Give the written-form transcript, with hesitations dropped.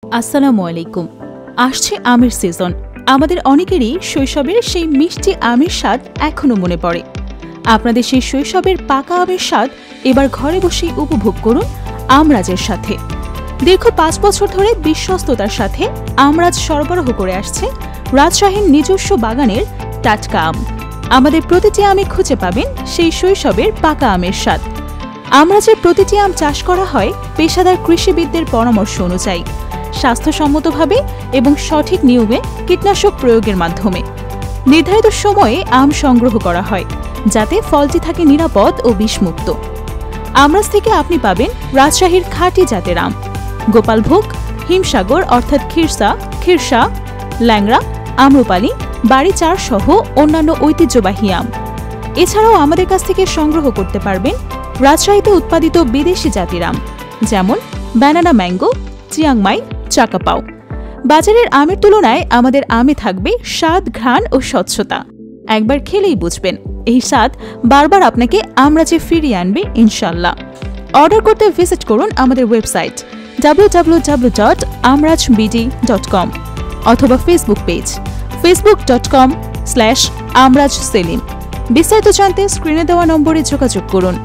আসসালামু আলাইকুম। আসছে আমের সিজন। আমাদের অনেকেরই শৈশবের সেই মিষ্টি আমের স্বাদ এখনো মনে পড়ে। আপনাদের সেই শৈশবের পাকা আমের স্বাদ এবার ঘরে বসেই উপভোগ করুন আমরাজের সাথে। দীর্ঘ ৫ বছর ধরে বিশ্বস্ততার সাথে আমরাজ সরবরাহ করে আসছে রাজশাহীর নিজস্ব বাগানের টাটকা আম। আমাদের প্রতিটি আমে খুঁজে পাবেন সেই শৈশবের পাকা আমের স্বাদ। আমরাজের প্রতিটি আম চাষ করা হয় পেশাদার কৃষিবিদদের পরামর্শ অনুযায়ী, স্বাস্থ্যসম্মতভাবে এবং সঠিক নিয়মে কীটনাশক প্রয়োগের মাধ্যমে। নির্ধারিত সময়ে আম সংগ্রহ করা হয় যাতে ফলটি থাকে নিরাপদ ও বিষমুক্ত। আমরাজ থেকে আপনি পাবেন রাজশাহীর খাঁটি জাতের আম, গোপালভোগ, হিমসাগর অর্থাৎ খিরসা, ল্যাংড়া, আম্রপালি, বাড়ি চার সহ অন্যান্য ঐতিহ্যবাহী আম। এছাড়াও আমাদের কাছ থেকে সংগ্রহ করতে পারবেন রাজশাহীতে উৎপাদিত বিদেশি জাতির আম, যেমন ব্যানানা ম্যাঙ্গো, চিয়াংমাই, চাকাপাও। বাজারের আমের তুলনায় আমাদের আমে থাকবে স্বাদ, ঘ্রাণ ও স্বচ্ছতা। একবার খেলেই বুঝবেন এই স্বাদ বারবার আপনাকে আমরাজে ফিরিয়ে আনবে ইনশাল্লাহ। অর্ডার করতে ভিজিট করুন আমাদের ওয়েবসাইট www.amrajbd.com অথবা ফেসবুক পেজ facebook.com/amrajselim। বিস্তারিত জানতে স্ক্রিনে দেওয়া নম্বরে যোগাযোগ করুন।